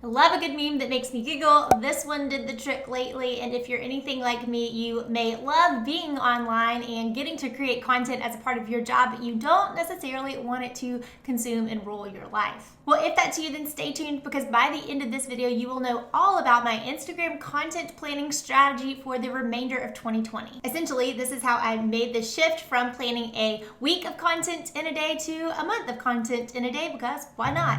I love a good meme that makes me giggle. This one did the trick lately, and if you're anything like me, you may love being online and getting to create content as a part of your job, but you don't necessarily want it to consume and rule your life. Well, if that's you, then stay tuned, because by the end of this video, you will know all about my Instagram content planning strategy for the remainder of 2020. Essentially, this is how I made the shift from planning a week of content in a day to a month of content in a day, because why not?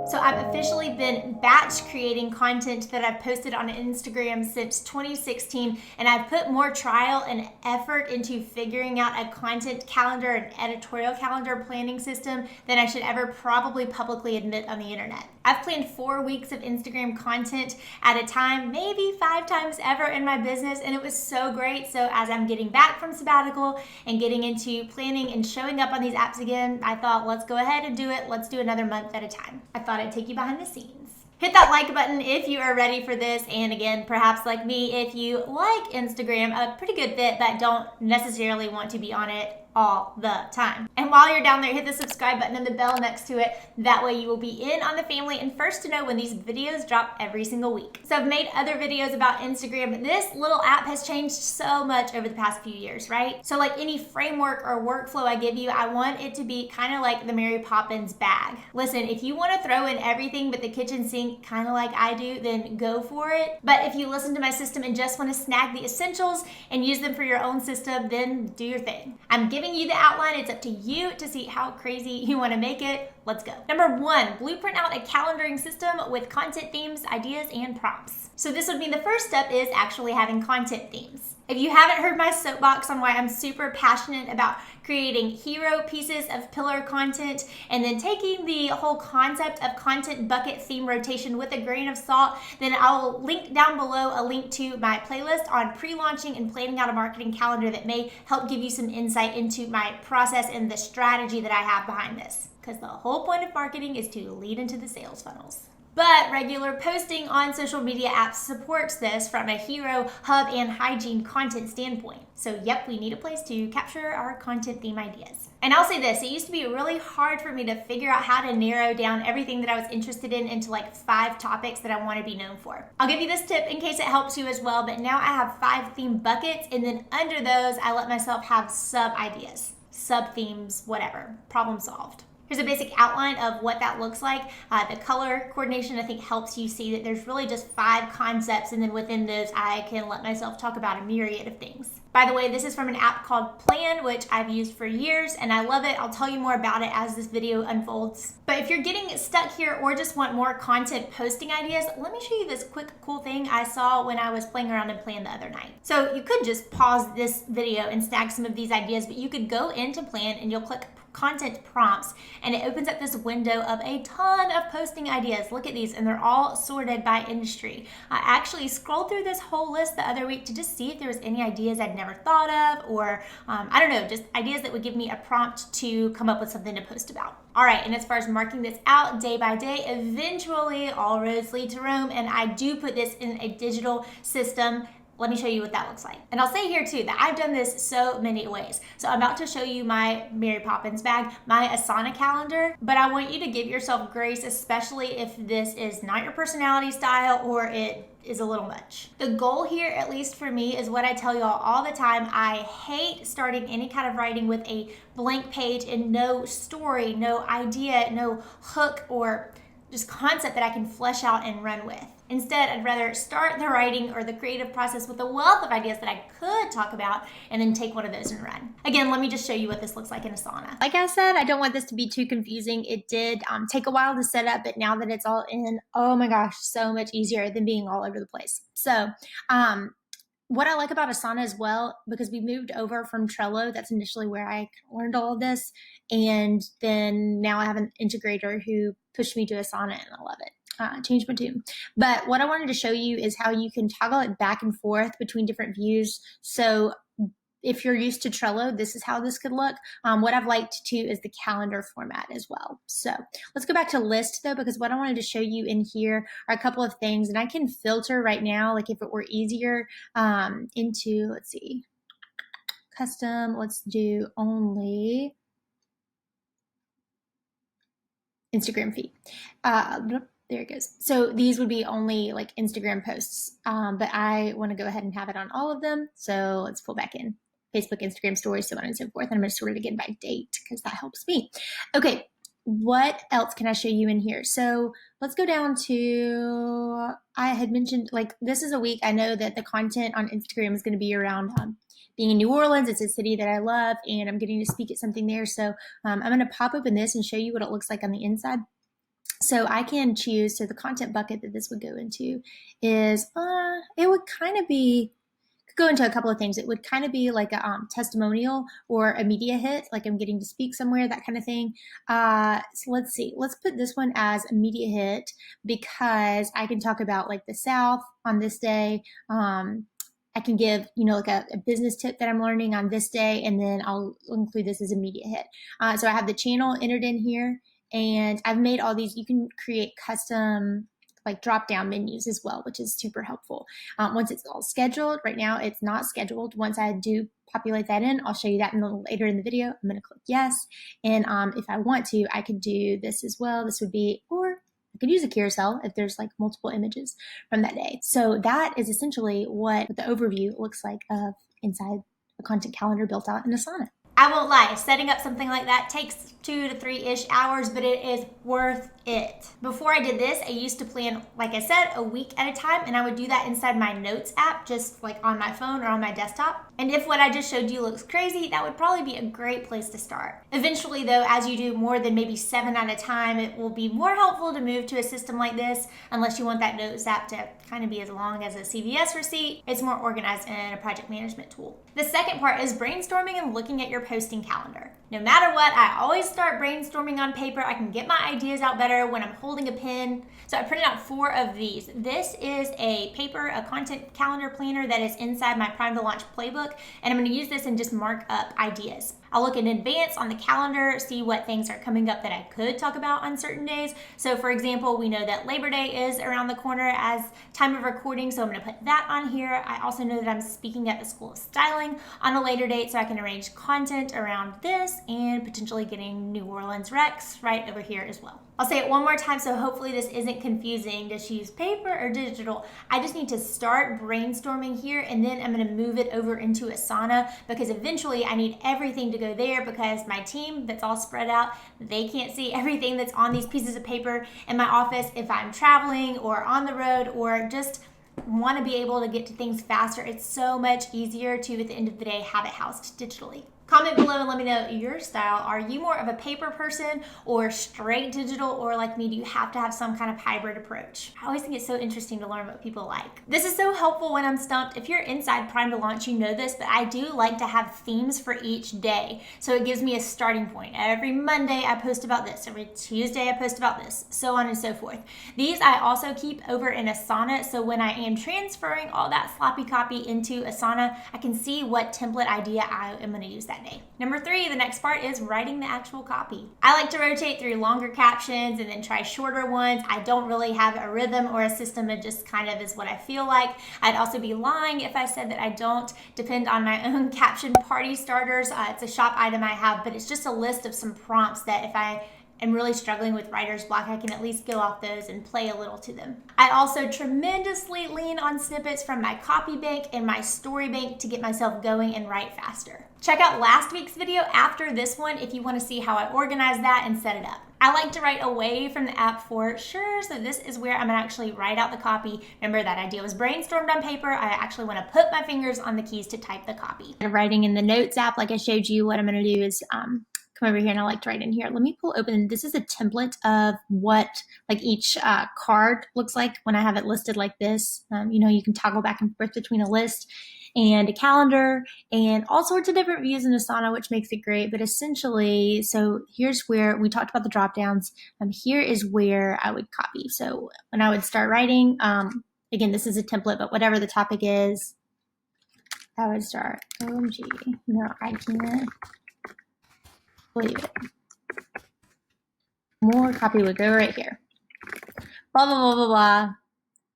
So I've officially been batch creating content that I've posted on Instagram since 2016, and I've put more trial and effort into figuring out a content calendar and editorial calendar planning system than I should ever probably publicly admit on the internet. I've planned 4 weeks of Instagram content at a time, maybe 5 times ever in my business, and it was so great. So as I'm getting back from sabbatical and getting into planning and showing up on these apps again, I thought, let's go ahead and do it. Let's do another month at a time. I thought I'd take you behind the scenes. Hit that like button if you are ready for this. And again, perhaps like me, if you like Instagram a pretty good bit, but don't necessarily want to be on it all the time. And while you're down there, hit the subscribe button and the bell next to it. That way you will be in on the family and first to know when these videos drop every single week. So I've made other videos about Instagram, but this little app has changed so much over the past few years, right? So like any framework or workflow I give you, I want it to be kind of like the Mary Poppins bag. Listen, if you want to throw in everything but the kitchen sink, kind of like I do, then go for it. But if you listen to my system and just want to snag the essentials and use them for your own system, then do your thing. I'm giving you the outline. It's up to you to see how crazy you want to make it. Let's go. Number 1, blueprint out a calendaring system with content themes, ideas, and prompts. So this would mean the first step is actually having content themes. If you haven't heard my soapbox on why I'm super passionate about creating hero pieces of pillar content and then taking the whole concept of content bucket theme rotation with a grain of salt, then I'll link down below a link to my playlist on pre-launching and planning out a marketing calendar that may help give you some insight into my process and the strategy that I have behind this. Because the whole point of marketing is to lead into the sales funnels. But regular posting on social media apps supports this from a hero, hub, and hygiene content standpoint. So yep, we need a place to capture our content theme ideas. And I'll say this, it used to be really hard for me to figure out how to narrow down everything that I was interested in into like 5 topics that I want to be known for. I'll give you this tip in case it helps you as well, but now I have 5 theme buckets, and then under those, I let myself have sub ideas, sub themes, whatever, problem solved. Here's a basic outline of what that looks like. The color coordination, I think, helps you see that there's really just 5 concepts, and then within those, I can let myself talk about a myriad of things. By the way, this is from an app called Plan, which I've used for years, and I love it. I'll tell you more about it as this video unfolds. But if you're getting stuck here or just want more content posting ideas, let me show you this quick, cool thing I saw when I was playing around in Plan the other night. So you could just pause this video and snag some of these ideas, but you could go into Plan and you'll click content prompts, and it opens up this window of a ton of posting ideas. Look at these, and they're all sorted by industry. I actually scrolled through this whole list the other week to just see if there was any ideas I'd never thought of, or I don't know, just ideas that would give me a prompt to come up with something to post about. All right, and as far as marking this out day by day, eventually all roads lead to Rome, and I do put this in a digital system. Let me show you what that looks like. And I'll say here too that I've done this so many ways. So I'm about to show you my Mary Poppins bag, my Asana calendar, but I want you to give yourself grace, especially if this is not your personality style or it is a little much. The goal here, at least for me, is what I tell y'all all the time. I hate starting any kind of writing with a blank page and no story, no idea, no hook or just concept that I can flesh out and run with. Instead, I'd rather start the writing or the creative process with a wealth of ideas that I could talk about and then take one of those and run. Again, let me just show you what this looks like in Asana. Like I said, I don't want this to be too confusing. It did take a while to set up, but now that it's all in, oh my gosh, so much easier than being all over the place. So, what I like about Asana as well, because we moved over from Trello, that's initially where I learned all of this, and then now I have an integrator who pushed me to Asana, and I love it. Change my tune. But what I wanted to show you is how you can toggle it back and forth between different views. So if you're used to Trello, this is how this could look. What I've liked too is the calendar format as well. So let's go back to list though, because what I wanted to show you in here are a couple of things, and I can filter right now, like if it were easier, into, let's see, custom, let's do only Instagram feed. There it goes. So these would be only like Instagram posts, but I want to go ahead and have it on all of them. So let's pull back in Facebook, Instagram stories, so on and so forth. And I'm going to sort it again by date because that helps me. Okay, what else can I show you in here? So let's go down to, I had mentioned, like, this is a week. I know that the content on Instagram is going to be around being in New Orleans. It's a city that I love, and I'm getting to speak at something there. So I'm going to pop open this and show you what it looks like on the inside. So I can choose, so the content bucket that this would go into is, it would kind of be, could go into a couple of things. It would kind of be like a testimonial or a media hit, like I'm getting to speak somewhere, that kind of thing. So let's see, let's put this one as a media hit because I can talk about like the South on this day. I can give, like a business tip that I'm learning on this day, and then I'll include this as a media hit. So I have the channel entered in here. And I've made all these, you can create custom like drop down menus as well, which is super helpful. Once it's all scheduled, right now it's not scheduled. Once I do populate that in, I'll show you that later in the video. I'm going to click yes. And if I want to, I could do this as well. This would be, or I could use a carousel if there's like multiple images from that day. So that is essentially what the overview looks like of inside a content calendar built out in Asana. I won't lie, setting up something like that takes 2 to 3-ish hours, but it is worth it. Before I did this, I used to plan, like I said, a week at a time, and I would do that inside my notes app, just like on my phone or on my desktop. And if what I just showed you looks crazy, that would probably be a great place to start. Eventually though, as you do more than maybe 7 at a time, it will be more helpful to move to a system like this, unless you want that notes app to kind of be as long as a CVS receipt. It's more organized and a project management tool. The second part is brainstorming and looking at your posting calendar. No matter what, I always start brainstorming on paper. I can get my ideas out better when I'm holding a pen. So I printed out 4 of these. This is a paper, a content calendar planner that is inside my Prime to Launch playbook, and I'm going to use this and just mark up ideas. I'll look in advance on the calendar, see what things are coming up that I could talk about on certain days. So for example, we know that Labor Day is around the corner as time of recording, so I'm going to put that on here. I also know that I'm speaking at the School of Styling on a later date, so I can arrange content around this and potentially getting New Orleans Rex right over here as well. I'll say it one more time, so hopefully this isn't confusing. Does she use paper or digital? I just need to start brainstorming here, and then I'm going to move it over into Asana, because eventually I need everything to go there, because my team that's all spread out, they can't see everything that's on these pieces of paper in my office if I'm traveling or on the road or just want to be able to get to things faster. It's so much easier to, at the end of the day, have it housed digitally. Comment below and let me know your style. Are you more of a paper person or straight digital, or like me, do you have to have some kind of hybrid approach? I always think it's so interesting to learn what people like. This is so helpful when I'm stumped. If you're inside Prime to Launch, you know this, but I do like to have themes for each day. So it gives me a starting point. Every Monday I post about this. Every Tuesday I post about this, so on and so forth. These I also keep over in Asana, so when I am transferring all that sloppy copy into Asana, I can see what template idea I am going to use that day. Number 3, the next part is writing the actual copy. I like to rotate through longer captions and then try shorter ones. I don't really have a rhythm or a system. It just kind of is what I feel like. I'd also be lying if I said that I don't depend on my own caption party starters. It's a shop item I have, but it's just a list of some prompts that if I am really struggling with writer's block, I can at least go off those and play a little to them. I also tremendously lean on snippets from my copy bank and my story bank to get myself going and write faster. Check out last week's video after this one if you want to see how I organize that and set it up. I like to write away from the app for sure, so this is where I'm gonna actually write out the copy. Remember, that idea was brainstormed on paper. I actually want to put my fingers on the keys to type the copy. Writing in the notes app, like I showed you, what I'm gonna do is come over here, and I like to write in here. Let me pull open, this is a template of what like each card looks like when I have it listed like this. You can toggle back and forth between a list and a calendar and all sorts of different views in Asana, which makes it great. But essentially, so here's where we talked about the drop downs. Here is where I would copy. So when I would start writing, again, this is a template, but whatever the topic is, I would start, OMG, no, I can't believe it. More copy would go right here. Blah, blah, blah, blah, blah.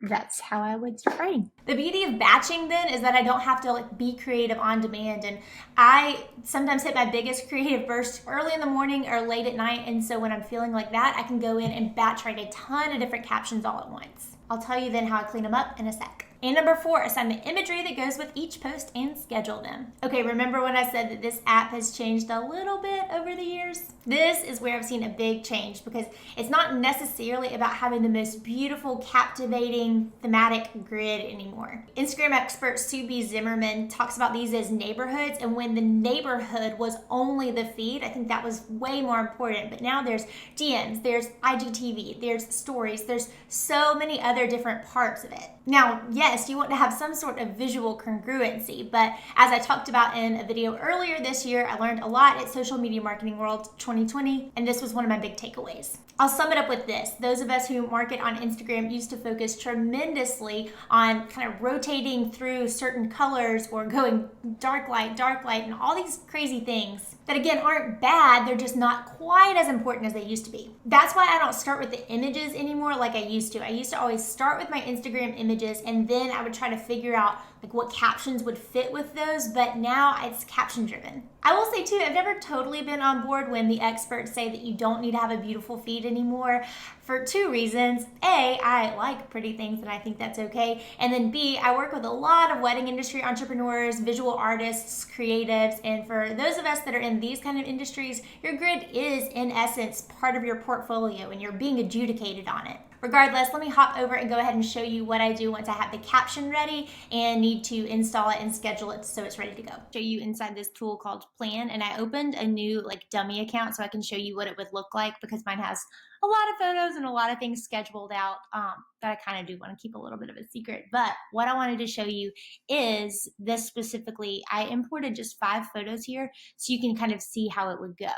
that's how I would start writing. The beauty of batching then is that I don't have to be creative on demand, and I sometimes hit my biggest creative burst early in the morning or late at night, and so when I'm feeling like that, I can go in and batch write a ton of different captions all at once. I'll tell you then how I clean them up in a sec. And number 4, assign the imagery that goes with each post and schedule them. Okay, remember when I said that this app has changed a little bit over the years? This is where I've seen a big change, because it's not necessarily about having the most beautiful, captivating, thematic grid anymore. Instagram expert Subi Zimmerman talks about these as neighborhoods, and when the neighborhood was only the feed, I think that was way more important. But now there's DMs, there's IGTV, there's stories, there's so many other different parts of it. Now, yes, you want to have some sort of visual congruency, but as I talked about in a video earlier this year, I learned a lot at Social Media Marketing World 2020, and this was one of my big takeaways. I'll sum it up with this. Those of us who market on Instagram used to focus tremendously on kind of rotating through certain colors or going dark light, and all these crazy things that again aren't bad, they're just not quite as important as they used to be. That's why I don't start with the images anymore like I used to. I used to always start with my Instagram images, and then I would try to figure out what captions would fit with those, but now it's caption driven. I will say too, I've never totally been on board when the experts say that you don't need to have a beautiful feed anymore, for 2 reasons. A, I like pretty things and I think that's okay. And then B, I work with a lot of wedding industry entrepreneurs, visual artists, creatives, and for those of us that are in these kind of industries, your grid is in essence part of your portfolio and you're being adjudicated on it. Regardless, let me hop over and go ahead and show you what I do once I have the caption ready and need to install it and schedule it so it's ready to go. Show you inside this tool called Plan, and I opened a new dummy account so I can show you what it would look like, because mine has a lot of photos and a lot of things scheduled out that I kind of do want to keep a little bit of a secret. But what I wanted to show you is this specifically. I imported just 5 photos here so you can kind of see how it would go.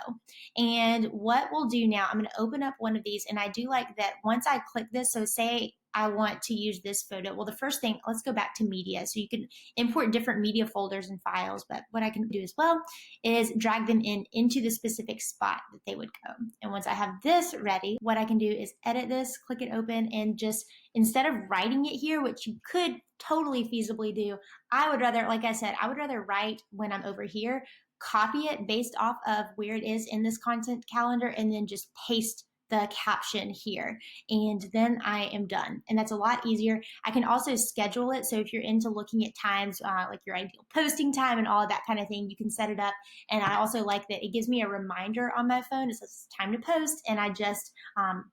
And what we'll do now, I'm going to open up one of these, and I do like that once I click this, so say I want to use this photo. Well, the first thing, let's go back to media. So you can import different media folders and files, but what I can do as well is drag them into the specific spot that they would go. And once I have this ready, what I can do is edit this, click it open, and just instead of writing it here, which you could totally feasibly do, I would rather, like I said, I would rather write when I'm over here, copy it based off of where it is in this content calendar, and then just paste the caption here, and then I am done. And that's a lot easier. I can also schedule it. So if you're into looking at times, like your ideal posting time and all of that kind of thing, you can set it up. And I also like that it gives me a reminder on my phone. It says it's time to post, and I just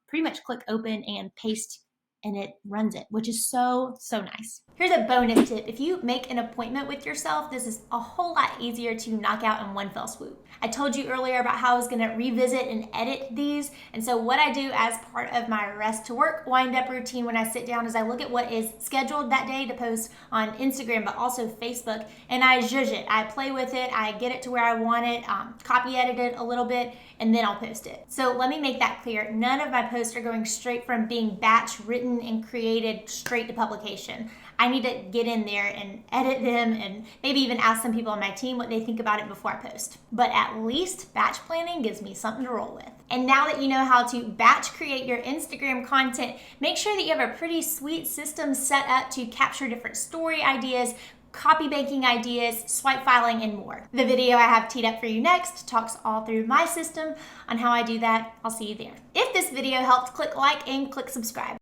pretty much click open and paste, and it runs it, which is so nice. Here's a bonus tip. If you make an appointment with yourself, this is a whole lot easier to knock out in one fell swoop. I told you earlier about how I was gonna revisit and edit these. And so what I do as part of my rest to work wind up routine when I sit down is I look at what is scheduled that day to post on Instagram, but also Facebook, and I zhuzh it. I play with it, I get it to where I want it, copy edit it a little bit, and then I'll post it. So let me make that clear. None of my posts are going straight from being batch written and created straight to publication. I need to get in there and edit them and maybe even ask some people on my team what they think about it before I post. But at least batch planning gives me something to roll with. And now that you know how to batch create your Instagram content, make sure that you have a pretty sweet system set up to capture different story ideas, copy banking ideas, swipe filing, and more. The video I have teed up for you next talks all through my system on how I do that. I'll see you there. If this video helped, click like and click subscribe.